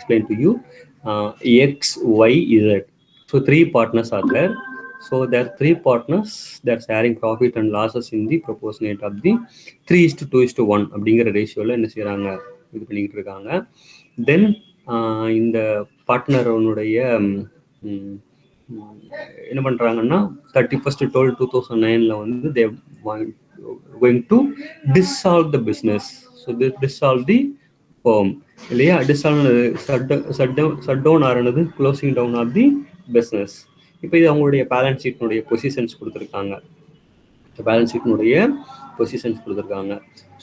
explain to you. X, Y, Z. So 3 partners are there. So there are 3 partners that are sharing profit and losses in the proportionate of the 3:2:1 அப்படிங்கிற ரேஷியோவில் என்ன செய்கிறாங்க, இது பண்ணிக்கிட்டு இருக்காங்க. தென் இந்த பார்ட்னருடைய என்ன பண்ணுறாங்கன்னா 31/12/2009 வந்து they going to dissolve the business. So they dissolve the firm இல்லையா, shut down ஆனது closing down of the business. இப்போ இது அவங்களுடைய பேலன்ஸ் ஷீட்னுடைய பொசிஷன்ஸ் கொடுத்துருக்காங்க. பேலன்ஸ் ஷீட்னுடைய பொசிஷன்ஸ் கொடுத்துருக்காங்க.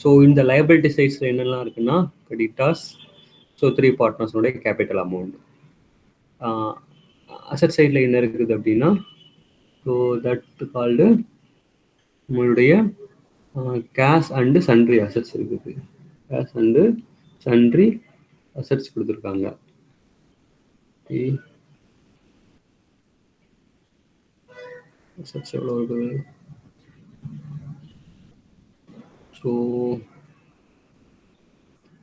ஸோ இந்த லைபிலிட்டி சைட்ஸில் என்னெல்லாம் இருக்குன்னா கிரெடிட்டார்ஸ், ஸோ 3 பார்ட்னர்ஸ்னுடைய கேபிட்டல் அமௌண்ட். அசட் சைடில் என்ன இருக்குது அப்படின்னா, ஸோ தட் கால்டு உங்களுடைய கேஷ் அண்டு சன்ட்ரி அசட்ஸ் இருக்குது. கேஷ் அண்டு சன்ட்ரி அசட்ஸ் கொடுத்துருக்காங்க. அசட்ஸ் எவ்வளோ இருக்குது? ஸோ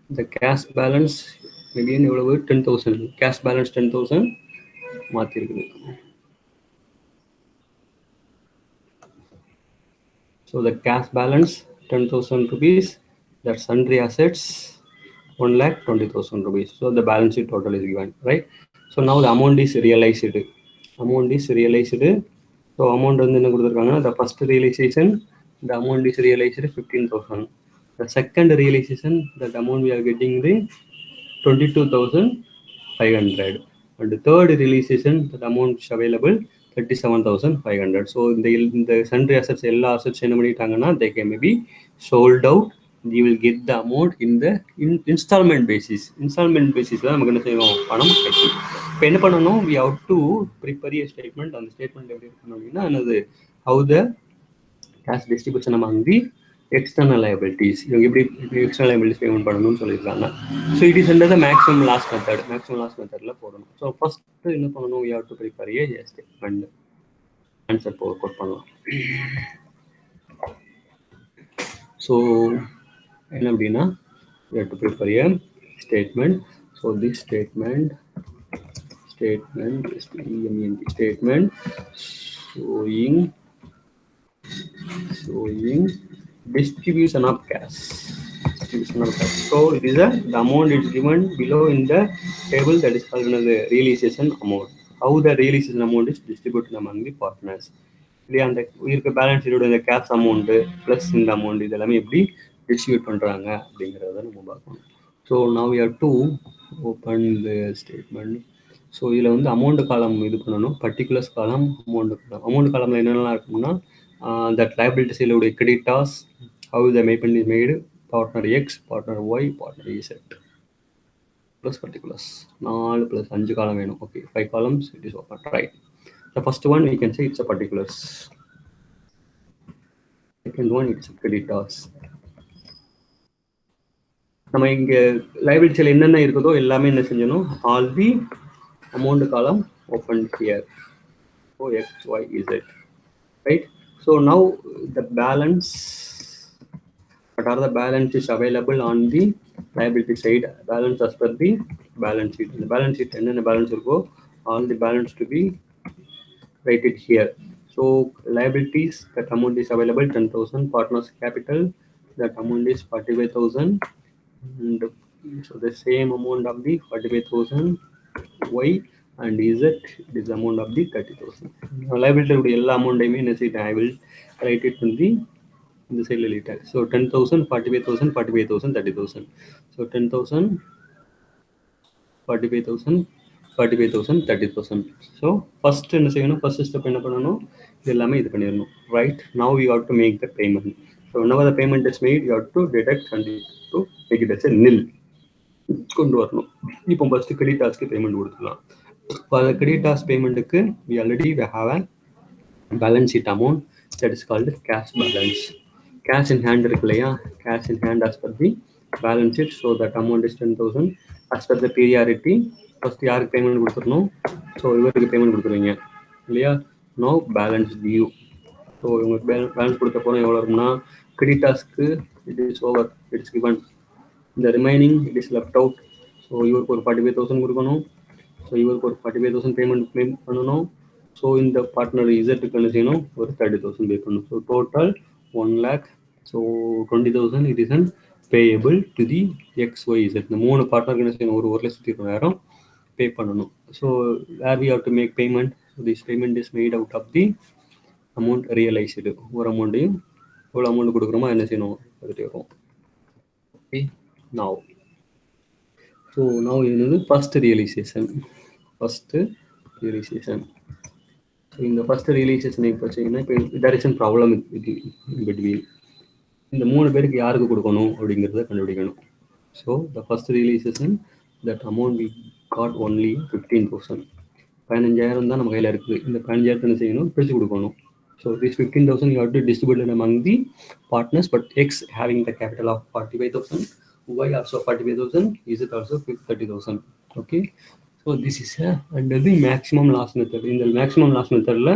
இந்த கேஷ் பேலன்ஸ் again எவ்வளவு? 10,000. கேஷ் பேலன்ஸ் 10,000 மாற்றிருக்குது. So the cash balance 10,000 rupees, that sundry assets 1,20,000 rupees. So the balance sheet total is given, right? So now the amount is realized. Amount is realized. So amount வந்து என்ன கொடுத்துருக்காங்க, the first realization, the amount is realized 15,000. The second realization, that amount we are getting the 22,500. And the third realization, that amount is available 37,500. So இந்த sundry assets எல்லா assets என்ன பண்ணிட்டாங்கன்னா they can be sold out. You will get the amount in the installment basis. Installment basis தான் நமக்கு என்ன செய்யணும், பணம் கிடைக்கும். இப்போ என்ன பண்ணணும், we have to prepare a statement. அந்த ஸ்டேட்மெண்ட் எப்படி இருக்கணும் அப்படின்னா, என்னது, how the cash distribution among the external liabilities, இவங்க எப்படி external liabilities பேமெண்ட் பண்ணணும்னு சொல்லியிருக்காங்க. So it is under the maximum loss method. Maximum loss மெத்தடில் போடணும். ஸோ ஃபர்ஸ்ட் என்ன பண்ணணும், we have to prepare a statement. Answer code பண்ணலாம். So என்ன அப்படின்னா, we have to prepare a statement. So this statement showing distribution of cash. So it is the amount is given below in the table, that is called the realization amount. How the realization amount is distributed among the partners. இல்லையா, அந்த இருக்க balance ஷீட்டோட இந்த cash amount plus இந்த amount இதெல்லாமே எப்படி distribute பண்ணுறாங்க அப்படிங்கிறத நம்ம பார்க்கணும். So now we have to open the statement. So இதில் வந்து அமௌண்ட் காலம் இது பண்ணணும், பர்டிகுலர்ஸ் காலம், அமௌண்ட் காலம். அமௌண்ட் காலமில் என்னென்னலாம் இருக்கும்னா, தட் லைபிலிட்டி சைடுடைய creditors, how the payment is made, partner X, partner Y, partner Z, plus particulars. 4 + 5 column வேணும். Okay, 5 columns it is open, right? The first one we can say it's a particulars. Second one it's a creditors. நம்ம இங்கே லைபிலிட்டியில் என்னென்ன இருக்குதோ எல்லாமே என்ன செஞ்சணும், all the amount காலம் open here. So X, Y, Z, right? So now the balance, what are the balances available on the liability side? Balance as per the balance sheet. The balance sheet என்னென்ன balance இருக்கோ all the balance to be rated here. So liabilities, that amount is available 10,000. Partners capital, that amount is 45,000. And so the same amount of the 45,000 Y and Z is the amount of the 30,000. Liability உடைய எல்லா அமௌண்ட்டையுமே என்ன செய்யணும், I will write it in the side later. So 10,000, 45,000, 45,000, 30,000. So 10,000, 45,000, 45,000, 30,000. So first என்ன செய்யணும், first step என்ன பண்ணணும், இது எல்லாமே இது பண்ணிடணும், right? Now you have to make the payment. So whenever the payment is made, you have to deduct and to make it as a nil கொண்டு வரணும். இப்போ ஃபர்ஸ்ட் கிரெடிட்டார்ஸ்க்கு பேமெண்ட் கொடுத்துக்கலாம். இப்போ அந்த creditors பேமெண்ட்டுக்கு we already have a balance sheet amount that is called cash balance. Cash in hand இருக்கு இல்லையா, cash in hand as per the balance sheet. So that amount is 10,000 as per the priority. First யாருக்கு payment கொடுத்துடணும், so இவருக்கு payment கொடுத்துருவீங்க இல்லையா. No balance due. So இவங்களுக்கு balance கொடுத்த போகிறோம் எவ்வளோ இருக்குன்னா, கிரெடிட்டார்ஸ்க்கு it is over, it's given. The remaining it is left out. So so இவருக்கு ஒரு 45,000 கொடுக்கணும். ஸோ இவருக்கு ஒரு 45,000 பேமெண்ட் கிளைம் பண்ணணும். ஸோ இந்த பார்ட்னர் இசட்டுக்கு என்ன செய்யணும், ஒரு 30,000 பே பண்ணணும். So total 1 lakh. So 20,000 it is an payable to the XYZ. இந்த 3 பார்ட்னருக்கு என்ன செய்யணும், ஒரு 1,20,000 பே பண்ணணும். So where we have to make payment. So this payment is made out of the amount realised. ஒரு அமௌண்ட்டையும் எவ்வளோ அமௌண்ட் கொடுக்குறோமோ என்ன செய்யணும், அதுட்டு வரும். ஓகே, நவ் ஸோ நவ் என்னது first realisation. First realisation. So இந்த ஃபர்ஸ்ட் ரியலைசேஷனை இப்போ வச்சிங்கன்னா, இப்போ டைரக்ஷன் ப்ராப்ளம் பிட்வீன் இந்த 3 பேருக்கு யாருக்கு கொடுக்கணும் அப்படிங்கிறத கண்டுபிடிக்கணும். So the first realisation that amount we got only 15,000. 15,000 தான் நம்ம கையில் இருக்குது. இந்த 15,000 என்ன செய்யணும், பிரித்து கொடுக்கணும். So this 15,000 you have to distribute it among the partners, but X having the capital of 45,000, Y also 45,000, Z also 30,000. Okay, so this is under the maximum loss method. இந்த maximum loss methodல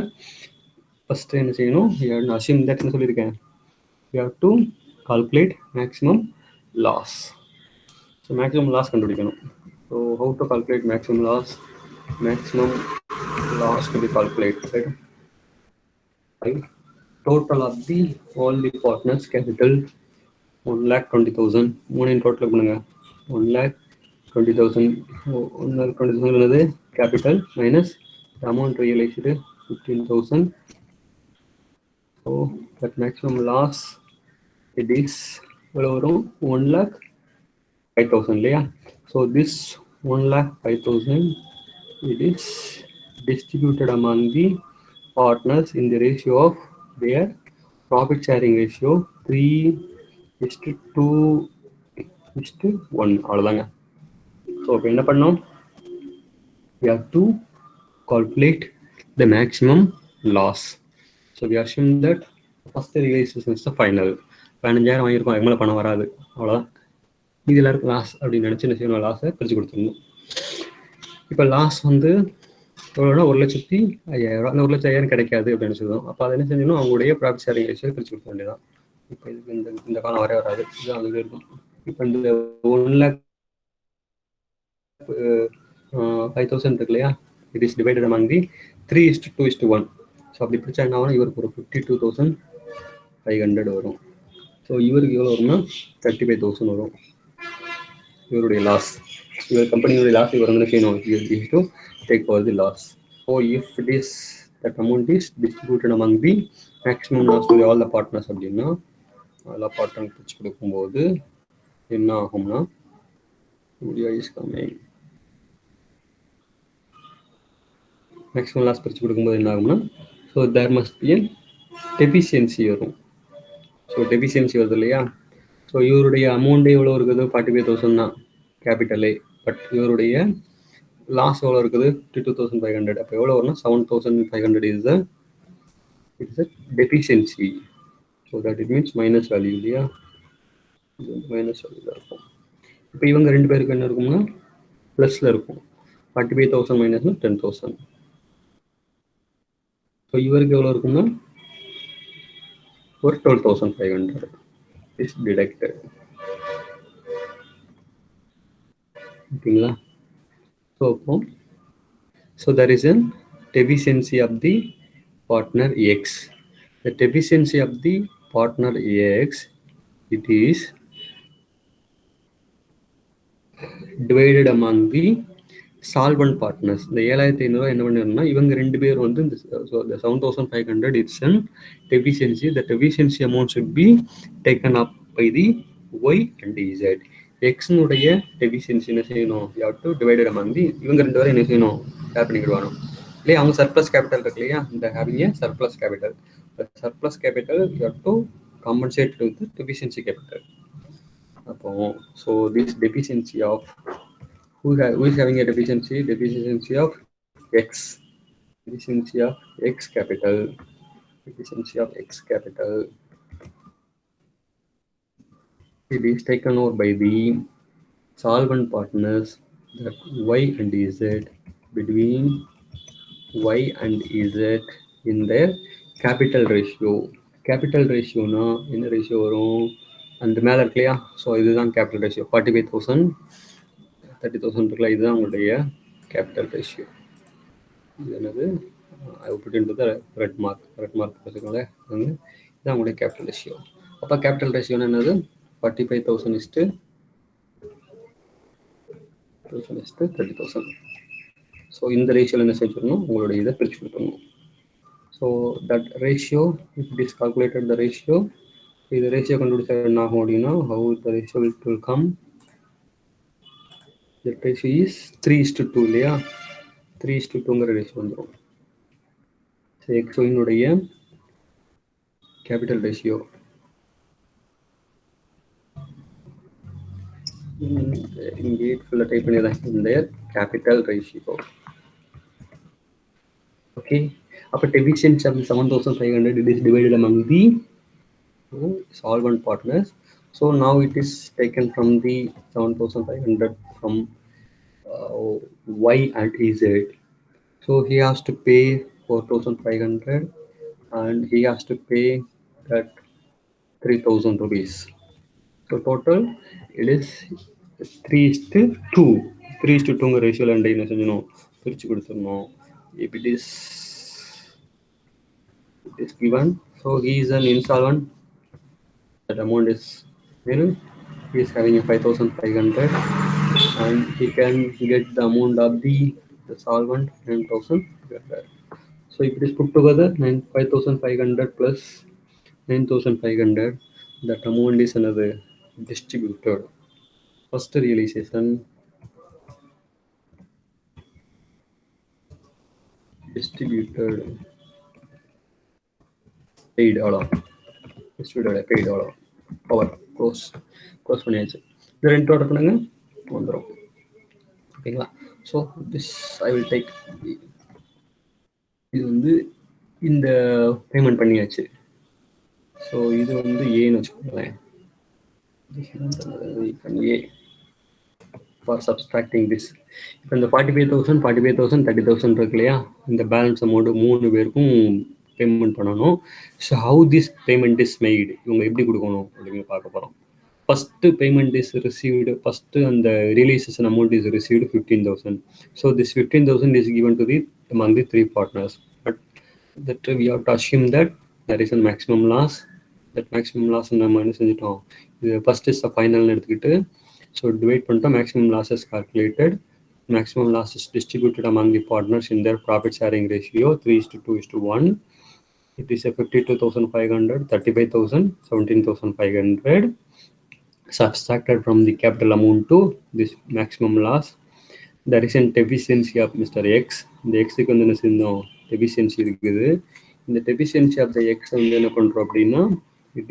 first என்ன செய்யணும், you have to assume that என்ன சொல்லியிருக்கேன், you have to calculate maximum loss. So maximum loss கண்டுபிடிக்கணும். So how to calculate maximum loss? Maximum loss to be calculated. Right? Total of the all the partners capital 1,20,000. 3 in total பண்ணுங்க. 1,20,000. 1,20,000 என்னது, capital minus the amount realized 15,000. So that maximum loss it is எவ்வளோ வரும், 1,05,000 இல்லையா. So this 1,05,000 it is distributed among the partners in the ratio of their profit sharing ratio 3:2:1. அவ்வளோதாங்க. So இப்போ என்ன பண்ணோம், we have to calculate the maximum loss. So we assume that first realization is the final. 15,000 வாங்கியிருக்கோம், அதுக்கு மேலே பணம் வராது, அவ்வளோதான். இது எல்லாருக்கும் லாஸ் அப்படின்னு நினச்சி என்ன செய்யணும், லாஸை பிரித்து கொடுத்துடணும். இப்போ லாஸ் வந்து எவ்வளோனா 1,05,000. அந்த 1,05,000 கிடைக்காது அப்படின்னு சொல்லுவோம். அப்போ அதை என்ன செஞ்சணும், அவங்களுடைய ப்ராஃபிட் ஷேரிங் ரேஷியோ பிரித்து கொடுக்க வேண்டியதான். இப்போ இதுக்கு இந்த காலம் வராது, இதுதான் அது இருக்கும். இப்போ இந்த 1,05,000 இருக்கு இல்லையா, it is divided among the 3:2:1. So அப்படி பிரிச்சா என்ன ஆகும், இவருக்கு ஒரு 52,500 வரும். ஸோ இவருக்கு எவ்வளோ வரும்னா 35,000 வரும் இவருடைய லாஸ். இவர் கம்பெனியுடைய லாஸ் இவர் வந்து செய்யணும், to take over the loss. So if it is that amount is distributed among the maximum loss to all the partners அப்படின்னா, எல்லா பார்ட்னர் பிரிச்சு கொடுக்கும்போது என்ன ஆகும்னா, மேக்ஸிமம் லாஸ் பிரிச்சு கொடுக்கும்போது என்ன ஆகும்னா, so there must be an deficiency வரும். ஸோ டெஃபிஷியன்சி வருது இல்லையா. ஸோ இவருடைய அமௌண்ட்டு எவ்வளோ இருக்குது, 45,000 தான் கேபிட்டலே. பட் இவருடைய லாஸ் எவ்வளோ இருக்குது, 52,500. அப்போ எவ்வளோ வரும்னா 7,500 is a deficiency. So that it means minus value இல்லையா, மைனஸ் வேல்யூ தான் இருக்கும். இப்போ இவங்க 2 பேருக்கு என்ன இருக்கும்னா ப்ளஸில் இருக்கும். 45,000 மைனஸ்னா 10,000. ஸோ இவருக்கு எவ்வளோ இருக்கும்னா ஒரு 12,500 is deducted. ஓகேங்களா. So there is an deficiency of the partner X. The deficiency of the partner X, it is divided among the solvent partners. இந்த 7,500 என்ன பண்ணிருந்தா, இவங்க 2 பேர் வந்து இந்த 7,500 it's an deficiency. The deficiency amount should be taken up by the Y and Z. X உடைய deficiency என்ன செய்யணும், you have to divide it among the இவங்க 2 பேரும் என்ன செய்யணும், ஷேர் பண்ணிக்கிடுவாங்க இல்லையா. அவங்க சர்ப்ளஸ் கேபிட்டல் இருக்கு இல்லையா, இந்த having a surplus capital. The surplus capital you have to compensate with the deficiency capital. அப்போ so this deficiency of who is having a deficiency of X, deficiency of X capital, deficiency of X capital, it is taken over by the solvent partners, that Y and Z, between Y and Z in their capital ratio. Capital ratio na என்ன ratio வரும், அந்த மேலே இருக்கு இல்லையா. So இதுதான் capital ratio. 45,000 30,000 இருக்குல்ல, இதுதான் உங்களுடைய கேபிட்டல் ரேஷியோ. இது என்னது, I put in to the red mark பார்த்துக்கோங்களேன். இதுதான் உங்களுடைய கேபிட்டல் ரேஷியோ. அப்போ கேபிட்டல் ரேஷியோன்னு என்னது, 45,000 இஸ்ட்டு 30,000. ஸோ இந்த ரேஷியோவில் என்ன செஞ்சிடணும், உங்களுடைய இதை பிரித்து கொடுத்துடணும். So that ratio, if it is calculated the ratio, இது ரேஷியோ கண்டுபிடிச்சா என்ன ஆகும் அப்படின்னா, how the ratio will come, the ratio is 3:2 இல்லையா, 3:2ங்கிற ரேஷியோ வந்துடும். ஸோ எக்ஸோயினுடைய கேபிட்டல் ரேஷியோ இங்கே ஃபுல்லாக டைப் பண்ணிடுறேன், இந்த கேபிட்டல் ரேஷியோ. ஓகே, அப்போ deficiency of 7,500 it is divided among the solvent partners. So now it is taken from the 7,500 from Y and Z. So he has to pay 4,500 and he has to pay that 3,000 rupees. So total it is 3:2. 3:2 ratio and என்ன செஞ்சணும், பிரிச்சு கொடுத்துடணும். If it is given, so he is an insolvent, that amount is nil, he is having a 5,500 and he can get the amount of the solvent 9,500. So if it is put together, 5,500 plus 9,500, that amount is another distributed. First realization, distributed, paid all, distributed paid all, power close பண்ணியாச்சு. இது ரெண்டு order பண்ணுங்க வந்துடும். ஓகேங்களா? So this I will take, இது வந்து இந்த payment பண்ணியாச்சு. ஸோ இது வந்து ஏன்னு வச்சுக்கோங்களேன், ஏ ஃபார் சப்ஸ்ட்ராக்டிங் திஸ். இப்போ இந்த 45,000 30,000 இருக்கு இல்லையா, இந்த பேலன்ஸ் அமௌண்ட் 3 பேருக்கும் பேமெண்ட் பண்ணணும். So how this payment is made, இவங்க எப்படி கொடுக்கணும் அப்படின்னு பார்க்க போகிறோம். First payment is received, first அந்த realisation amount is received 15,000. So this 15,000 is given to the among the 3 partners. But that we have to assume that there is a maximum loss. That maximum loss நம்ம என்ன செஞ்சிட்டோம், இது first is ஃபைனல்னு எடுத்துக்கிட்டு, so divide பண்ணிட்டோம். Maximum loss is calculated, maximum loss is distributed among the partners in their profit sharing ratio 3:2:1. It is a 52,500, 35,000, 17,500 subtracted from the capital amount to this maximum loss. There is a deficiency of Mr. X. இந்த எக்ஸுக்கு வந்து என்ன செய்யணும், deficiency இருக்குது. இந்த deficiency of the X வந்து என்ன பண்ணுறோம் அப்படின்னா, it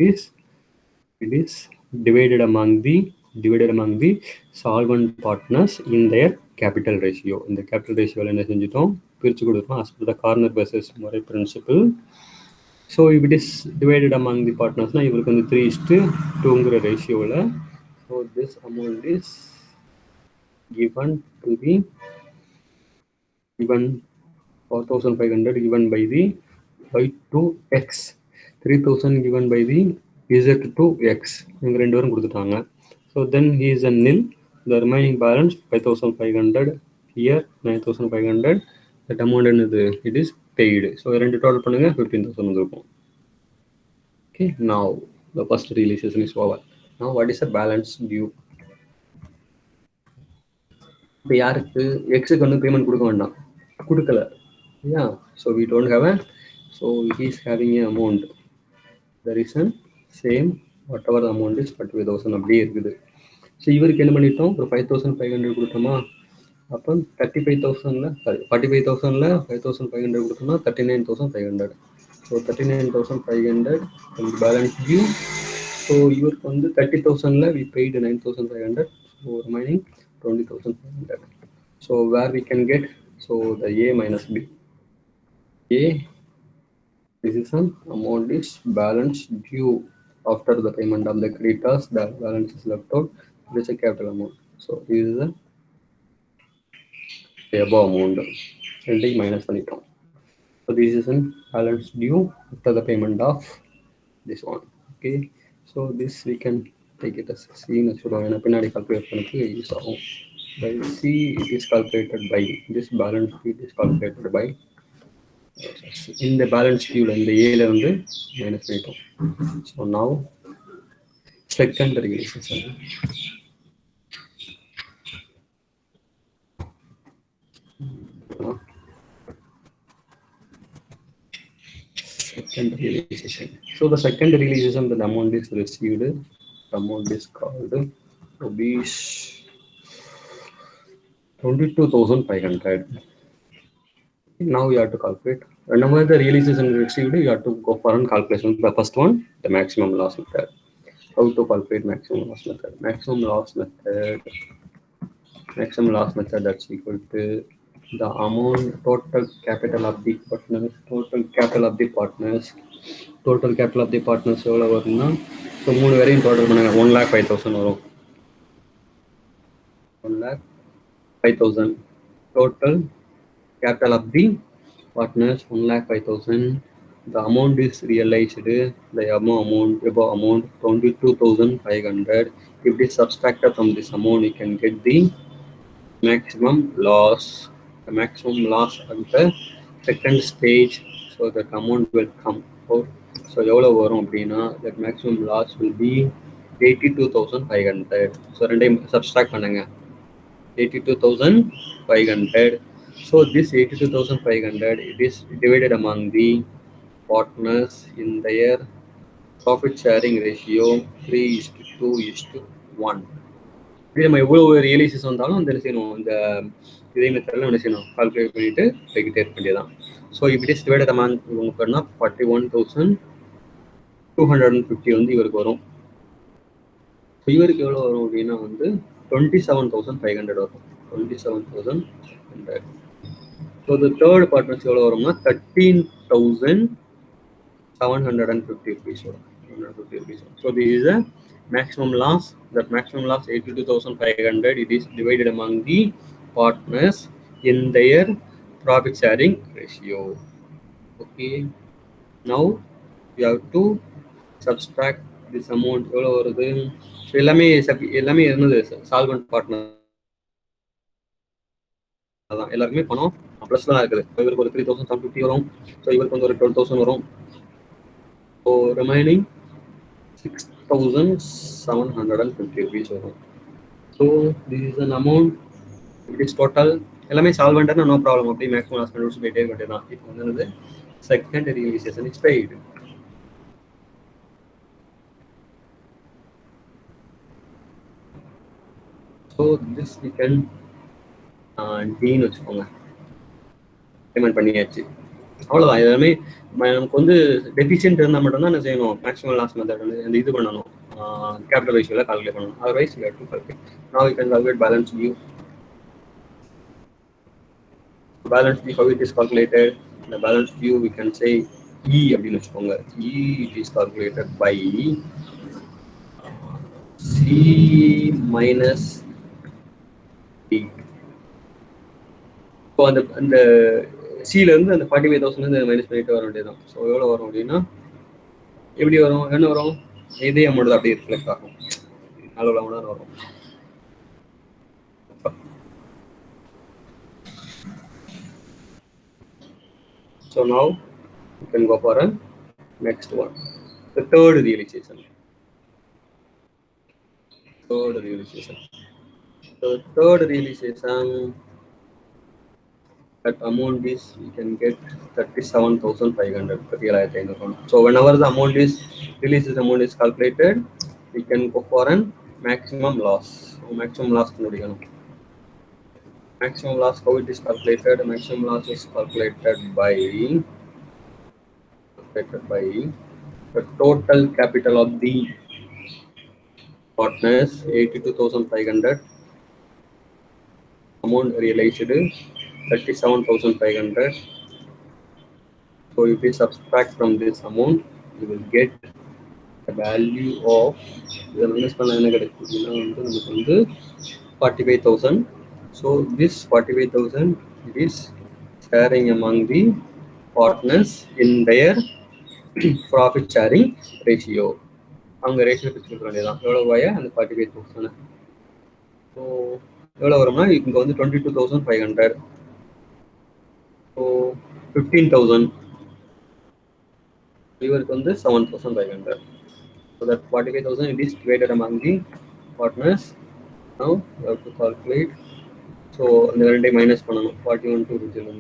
is divided among the solvent partners in their capital ratio. இந்த கேபிட்டல் ரேஷியோவில் என்ன செஞ்சிட்டோம், பிரித்து கொடுத்தோம் as per the corner versus முறை principle. So if it is divided among the partnersனா இவருக்கு வந்து 3:2ங்கிற ரேஷியோவில். So this amount is given 4,500 given by the y to x, 3,000 given by the z to x. இவங்க ரெண்டு பேரும் கொடுத்துட்டாங்க. So then he is a nil. The remaining balance 5,500 here, 9,500. That amount என்னது, it is paid. So ரெண்டு total பண்ணுங்க 15,000 வந்துருக்கும். Okay, now the first realization is over. Now what is the balance due? இப்போ யாருக்கு, எக்ஸுக்கு வந்து பேமெண்ட் கொடுக்க வேண்டாம், கொடுக்கல இல்லையா. So we don't have a, so he is having a amount, the reason same whatever the amount is 45,000 அப்படியே இருக்குது. ஸோ இவருக்கு என்ன பண்ணிட்டோம், ஒரு 5,500 கொடுத்தோமா, அப்போ 35,000ல 45,000ல 5,500 கொடுத்தோம்னா 39,500. So 39,500 balance due. ஸோ இவருக்கு வந்து 30,000ல we paid 9,500. So remaining 20,500. So where we can get, so the A minus B. A, this is an amount is balance due after the payment of the creditors. The balance is left out. This is a capital amount. So this is the above amount. And minus பண்ணிட்டோம். So this is an balance due after the payment of this one. Okay. So this we can take it as C. பின்னாடி calculate பண்ணி use ஆகும். by C, it is calculated by this balance sheet is calculated by in the balance sheet and the A minus 8. So now second realization. Second realization. So the second realization, the amount is received. The amount is called rupees 22,500. Now you have to calculate. Whenever the realization is received, you have to go for a calculation. The first one, the maximum loss method. How to calculate maximum loss method? Maximum loss method. Maximum loss method, that's equal to the amount total capital of the partners. Total capital of the partners எவ்வளோ வரும்னா so 3 வரையும் total பண்ணுங்க 1,05,000 வரும். 1,05,000 total capital of the partners 1,05,000. The amount is realized, the above amount 22,500. If it is subtracted from this amount, you can get the maximum loss. The maximum loss at the second stage, so that amount will come out. So எவ்வளோ வரும் அப்படின்னா that maximum loss will be 82,500. So ரெண்டையும் subtract பண்ணுங்க 82,500. So this 82,500, it is divided among the partners in their profit sharing ratio 3:2:1. இப்படி நம்ம எவ்வளோ realisation வந்தாலும் அந்த என்ன செய்யணும், இந்த இதே மெத்தடில் என்ன செய்யணும், கால்குலேட் பண்ணிட்டு போய்கிட்டே இருக்க வேண்டியதான். ஸோ இப்படி டிவைடட் அமௌண்ட் இவங்க பண்ணால் 41,250 வந்து இவருக்கு வரும். ஸோ இவருக்கு எவ்வளோ வரும் அப்படின்னா வந்து 27,500 வரும். 27,500. ஸோ the third partners எவ்வளோ வரும்னா 13,750 rupees வரும். 750 rupees. So this is a maximum loss. That maximum loss 82,500. It is divided among the partners in their profit sharing ratio. Okay. Now you have to subtract this amount. எவ்வளோ வருது? So எல்லாமே இருந்தது solvent partner அதான் எல்லாருமே பணம் plus தான் இருக்குது. இவருக்கு ஒரு 3,750 வரும். ஸோ இவருக்கு வந்து ஒரு 12,000 வரும். ஸோ ரிமைனிங் 6,750 rupees வரும். So this is an amount. It is total எல்லாமே சால்வெண்ட்னா நோ ப்ராப்ளம். அப்படி மேக்ஸிமம் லாஸ் கண்டுபிடிச்சு போயிட்டே இருக்க வேண்டியதான். இப்போ வந்து second realisation is paid. So this we can டீன்னு வச்சுக்கோங்க. பேமெண்ட் பண்ணியாச்சு, அவ்வளோதான். எல்லாமே நமக்கு வந்து டெஃபிஷியன்ட் இருந்தால் மட்டும்தான் என்ன செய்யணும், மேக்ஸிமம் லாஸ் மெத்தட் வந்து இந்த இது பண்ணணும், கேபிட்டல் ரேஷியோவில் கால்குலேட் பண்ணணும். Otherwise you have to calculate. Now you can calculate balance view. Balance view, how it is calculated? The balance view we can say E அப்படின்னு வச்சுக்கோங்க. E it is calculated by C minus D. So அந்த சிலேருந்து அந்த 45,000 minus பண்ணிட்டு வர வேண்டியதுதான். So எவ்வளோ வரும் அப்படின்னா எப்படி வரும், என்ன வரும், இதே அமௌண்ட் தான் அப்படியே ரிஃப்ளெக்ட் ஆகும். அளவு அமௌண்ட் தான் வரும். So now you can go for a next one, the third realization. So the third realization, that amount is you can get 37,500. So whenever the amount is releases, amount is calculated, we can go for an maximum loss. So maximum loss maximum loss, how it is calculated? Maximum loss is calculated by the total capital of the partners 82,500. Amount realized 37,500. So if we subtract from this amount, you will get the value of 45,000. So this 45,000 is sharing among the partners in their profit sharing ratio. அவங்க ratio பிரிச்சு கொடுக்க வேண்டியதான். எவ்வளோ ரூபாயா அந்த 45,000. So எவ்வளோ வரும்னா இங்கே வந்து 22,500. ஸோ 15,000. இவருக்கு வந்து 7,500. So that 45,000 it is divided among the partners. Now you have to calculate. So இந்த ரெண்டையும் மைனஸ் பண்ணணும். 41 to 51.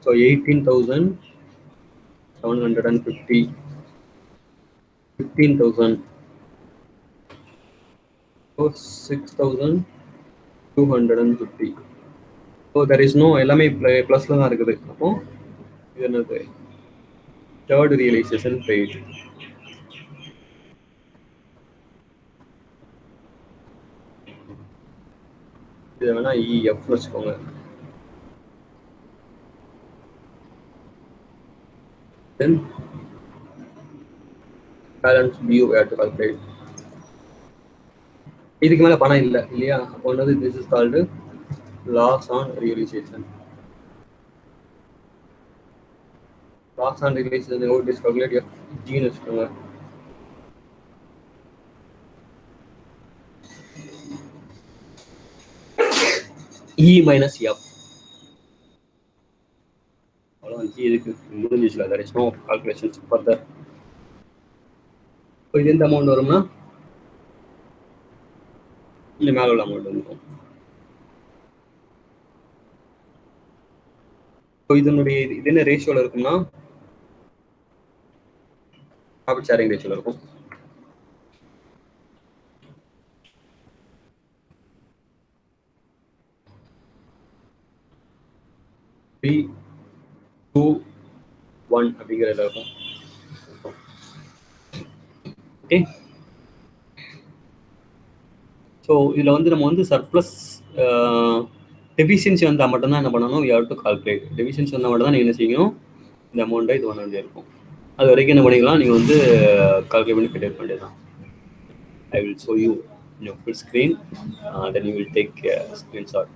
So 18,750. 15,000. So 6,250. So there is no எல்லாமே ப்ளஸ்ல தான் இருக்குது. அப்போ இது என்னது? Third realisation paid. இதை வேணா இஎஃப் வச்சுக்கோங்க. Then balance due we have to calculate. இதுக்கு மேல பணம் இல்லை இல்லையா? அப்போ வந்து this is called loss on realization. Loss on realization how it is calculated? G ன்னு வச்சுக்கோங்க. E minus F. அவ்வளோதான். G இதுக்கு முடிஞ்சிச்சுல. there is no calculations further. இப்போ இது எந்த அமௌண்ட் வரும்னா இல்லை மேலே உள்ள அமௌண்ட் வந்துடும். இப்போ இதனுடைய இது என்ன ரேஷியோவில் இருக்கும்னா ப்ராஃபிட் ஷேரிங் ரேஷியோவில் இருக்கும். த்ரீ 2-1 அப்படிங்கிறதுல இருக்கும். ஓகே. ஸோ இதில் வந்து நம்ம வந்து சர்ப்ளஸ் டெஃபிஷியன்சி வந்தால் மட்டும்தான் என்ன பண்ணணும்? You have to calculate. Deficiency வந்தால் மட்டும் தான் நீங்கள் என்ன செய்யணும்? இந்த அமௌண்ட்டை இது பண்ண வேண்டியது இருக்கும். அது வரைக்கும் என்ன பண்ணிக்கலாம்? நீங்கள் வந்து கால்குலேட் பண்ணி கட்ட வேண்டியது தான். I will show you in your full screen. Then you will take a screenshot.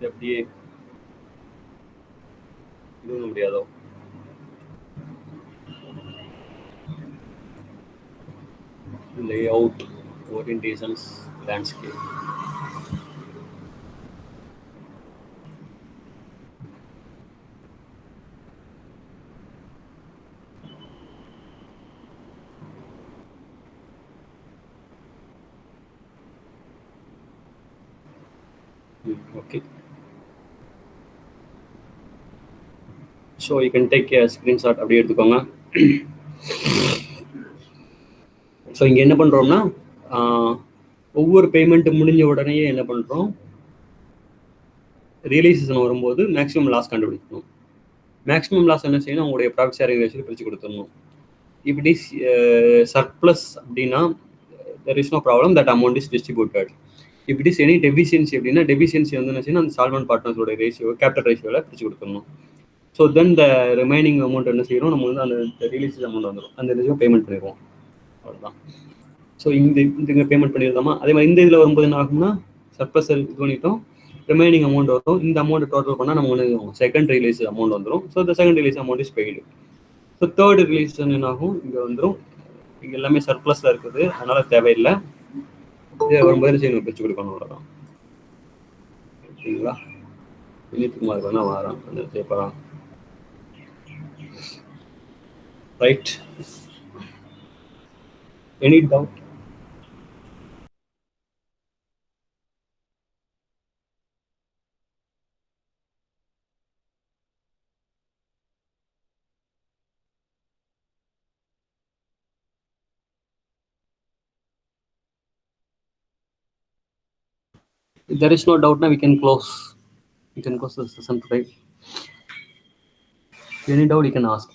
அப்படியே இதுவும் முடியாதோ? layout, orientations, landscape. Okay. So you can take a screenshot அப்படியே எடுத்துக்கோங்க. ஸோ இங்கே என்ன பண்ணுறோம்னா ஒவ்வொரு பேமெண்ட் முடிஞ்ச உடனே என்ன பண்ணுறோம்? ரியலைசேஷன் வரும்போது மேக்ஸிமம் லாஸ் கண்டுபிடிக்கணும். மேக்ஸிமம் லாஸ் என்ன செய்யணும்? உங்களுடைய ப்ராஃபிட் ஷேரிங் ரேஷியோ பிரித்து கொடுத்துடணும். இப்படி சர்ப்ளஸ் அப்படின்னா there is no problem, that amount is distributed. If it is any deficiency அப்படின்னா டெஃபிஷியன்சி வந்து என்ன செய்யணும்? அந்த சால்வெண்ட் பார்ட்னர்ஸோட ரேஷியோ கேபிட்டல் ரேஷியோவில் பிரித்து கொடுத்துடணும். So then the remaining amount என்ன செய்யணும்? நம்ம வந்து அந்த ரிலீஸ் அமௌண்ட் வந்துடும். அந்த ரேஷியோ பேமெண்ட் பண்ணிடுவோம். அவ்வளோதான். ஸோ இந்த பேமெண்ட் பண்ணியிருந்தோமா? அதே மாதிரி இந்த இதில் வரும்போது என்ன ஆகும்னா சர்ப்ளஸ் இது பண்ணிட்டோம், ரிமைனிங் அமௌண்ட் வரும். இந்த அமௌண்ட் டோட்டல் பண்ணால் நம்ம வந்து செகண்ட் ரிலீஸ் அமௌண்ட் வந்துடும். ஸோ இந்த second release amount is paid. So third release என்ன ஆகும்? இங்கே வந்துடும். இங்கே எல்லாமே சர்ப்ளஸில் இருக்குது, அதனால தேவையில்லை. இது வரும்போது செய்யணும், பிரிச்சு கொடுக்கணும். அவ்வளோதான். ஓகேங்களா? வினித்குமார் வேணா வரான் அந்த பேப்பரான். Right. Any doubt? If there is no doubt, now we can close. We can close the session today. Any doubt you can ask.